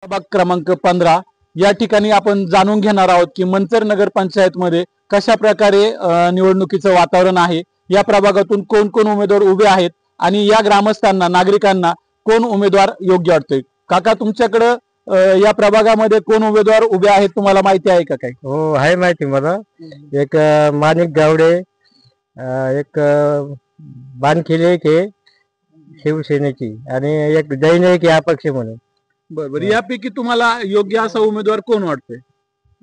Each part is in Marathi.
प्रभाग क्रमांक 15 या ठिकाणी आपण जाणून घेणार आहोत की मंचर नगर पंचायत मध्ये कशा प्रकारे निवडणुकीचं वातावरण आहे। या प्रभागातून कोण कोण उमेदवार उभे आहेत आणि या ग्रामस्थांना नागरिकांना कोण उमेदवार योग्य वाटतोय। काका तुमच्याकडे या प्रभागामध्ये कोण उमेदवार उभे आहेत तुम्हाला माहिती आहे का काही? हो आहे माहिती मला। एक माणिक गावडे, एक बानखिले के शिवसेनेची आणि एक दैनिक अपक्ष म्हणून। बरोबर, यापैकी तुम्हाला योग्य असा उमेदवार कोण वाटतोय?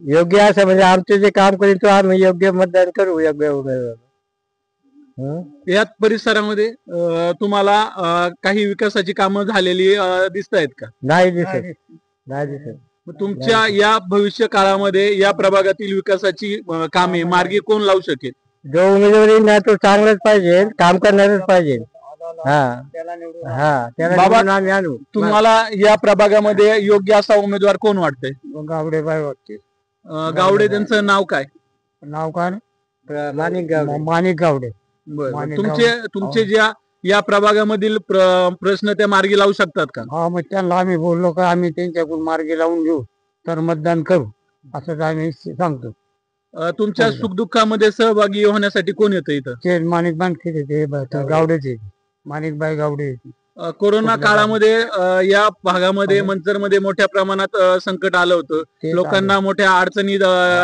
योग्य असं म्हणजे आमचे जे काम करीन तो आम्ही योग्य मतदान करू योग्य उमेदवार। यात परिसरामध्ये तुम्हाला काही विकासाची कामं झालेली दिसत आहेत का? नाही दिसत, नाही दिसत। तुमच्या या भविष्य काळामध्ये या प्रभागातील विकासाची कामे मार्गी कोण लावू शकेल? जो उमेदवारी ना तो चांगलाच पाहिजे, काम करणारच पाहिजे। त्याला बाबा निवडून आम्ही आणू। तुम्हाला या प्रभागामध्ये योग्य असा उमेदवार कोण वाटतंय? गावडे बाय वाटते। गावडे, त्यांचं नाव काय? नाव काय? माणिक गावडे। माणिक गावडे। तुमचे ज्या या प्रभागामधील प्रश्न त्या मार्गी लावू शकतात का? हा, मग त्यांना आम्ही बोललो का आम्ही त्यांच्याकडून मार्गी लावून घेऊ तर मतदान करू असं आम्ही सांगतो। तुमच्या सुखदुःखामध्ये सहभागी होण्यासाठी कोण येतं इथं? ते माणिक बांधके ते गावडेचे, माणिकबाई गावडे। कोरोना काळामध्ये या भागामध्ये मंचरमध्ये मोठ्या प्रमाणात संकट आलं होतं, लोकांना मोठ्या अडचणी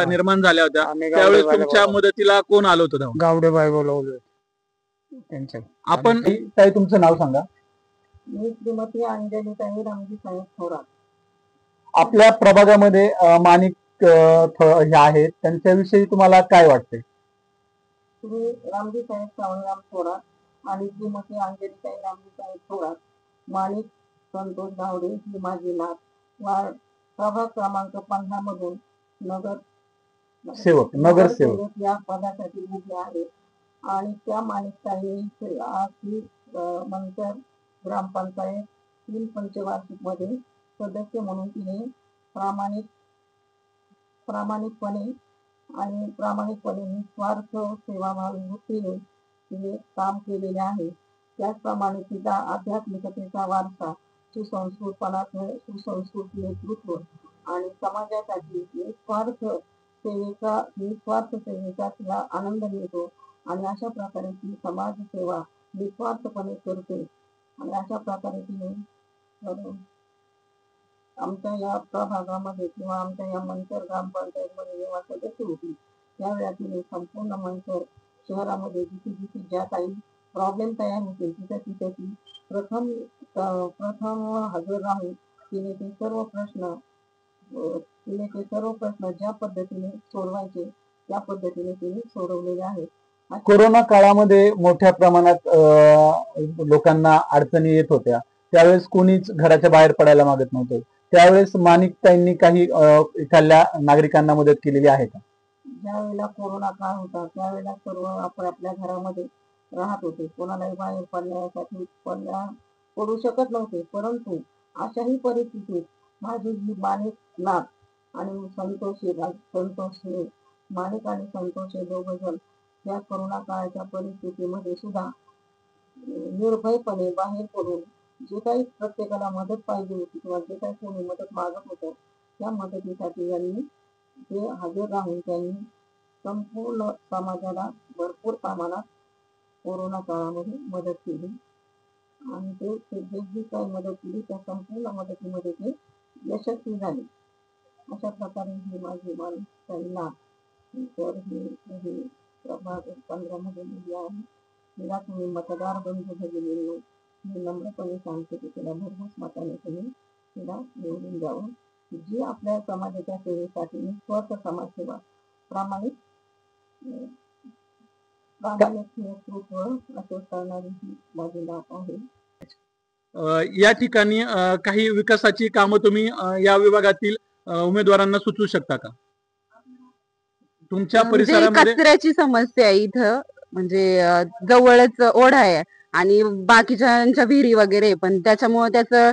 निर्माण झाल्या होत्या, त्यावेळेस तुमच्या मदतीला कोण आलं होतं? गावडेबाई बोलवलं त्यांच्या। आपण ताई तुमचं नाव सांगा? मी श्रीमती अंजलीताई रामजी साहेब थोरात। आपल्या प्रभागामध्ये माणिक हे आहेत, त्यांच्याविषयी तुम्हाला काय वाटतंय? श्री रामजी साहेब सावळीराम थोरात आणि श्रीमती अंजलीताई रामजी साहेब थोरात, माणिक संतोष गावडे ही माझी नात, वार्ड प्रभाग क्रमांक 15 मधून नगरसेवक या पदासाठी उभे आहे। आणि त्या माणिकताईंनी आज मंचर ग्रामपंचायत 3 पंचवार्षिक मध्ये सदस्य म्हणून तिने प्रामाणिकपणे निस्वार्थ सेवाभावी वृत्तीने तिने काम केलेले आहे। त्याचप्रमाणे तिचा आध्यात्मिकतेचा वारसा, सुसंस्कृत नेतृत्व आणि समाजासाठी निस्वार्थ सेवेचा तिला आनंद मिळतो आणि अशा प्रकारे ती समाजसेवा निस्वार्थपणे करते। आणि अशा प्रकारे तिने आमच्या या प्रभागामध्ये किंवा आमच्या या मंचर ग्रामपंचायतमध्ये जेव्हा सदस्य होती त्यावेळेला तिने संपूर्ण मंचर शहरामध्ये जिथे ज्या काही प्रॉब्लेम तयार होते तिथे ती प्रथम हजर राहून तिने ते सर्व प्रश्न ज्या पद्धतीने सोडवायचे त्या पद्धतीने तिने सोडवलेले आहेत। कोरोना काळामध्ये मोठ्या प्रमाणात लोकांना अडचणी येत होत्या, त्यावेळेस कोणीच घराच्या बाहेर पडायला मागत नव्हतं, त्यावेळेस माणिकताईंनी काही इथल्या नागरिकांना मदत केलेली आहे का? ज्यावेळेला कोरोना काळ होता त्यावेळेला सर्व आपल्या घरामध्ये राहत होते, कोणालाही बाहेर पडण्यासाठी पडू शकत नव्हते, परंतु अशाही परिस्थितीत माझी जी माणिक नाथ आणि संतोष माणिक आणि संतोष हे दोघ जण या कोरोना काळाच्या परिस्थितीमध्ये सुद्धा निर्भयपणे बाहेर पडून जे काही प्रत्येकाला मदत पाहिजे होती किंवा जे काही कोणी मदत मागत होतं त्या मदतीसाठी यांनी ते हजर राहून त्यांनी संपूर्ण समाजाला भरपूर प्रमाणात कोरोना काळामध्ये मदत केली आणि ते जी काही मदत केली त्या संपूर्ण मदतीमध्ये ते यशस्वी झाले। अशा प्रकारे ही माझी माणिकताई नाथ तर ही प्रभाग 15 मध्ये मुली आहे। तिला तुम्ही मतदार बंधू भगिनींनो मी नम्रपणे सांगते की तिला भरघोस मताने तुम्ही तिला निवडून द्यावं। जी आपल्या समाजाच्या सेवेसाठी निस्वार्थ समाजसेवा प्रामाणिक नेतृत्व असे करणारी ही माझी नात आहे। या ठिकाणी काही विकासाची कामं तुम्ही या विभागातील उमेदवारांना सुचवू शकता का? तुमच्या परिसरामध्ये कचऱ्याची समस्या आहे इथं, म्हणजे जवळच ओढा आहे आणि बाकीच्या विहिरी वगैरे, पण त्याच्यामुळे त्याचं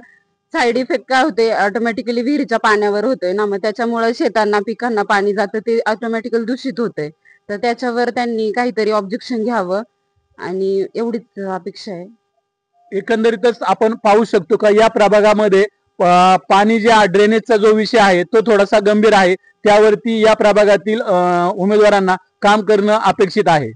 साईड इफेक्ट काय होते, ऑटोमॅटिकली विहिरीच्या पाण्यावर होतोय ना, मग त्याच्यामुळे शेतांना पिकांना पाणी जातं ते ऑटोमॅटिकली दूषित होतंय, तर त्याच्यावर त्यांनी काहीतरी ऑब्जेक्शन घ्यावं आणि एवढीच अपेक्षा आहे। एकंदरीतच आपण पाहू शकतो का या प्रभागामध्ये पाणी जे ड्रेनेजचा जो विषय आहे तो थोडासा गंभीर आहे, त्यावरती या प्रभागातील उमेदवारांना काम करणं अपेक्षित आहे.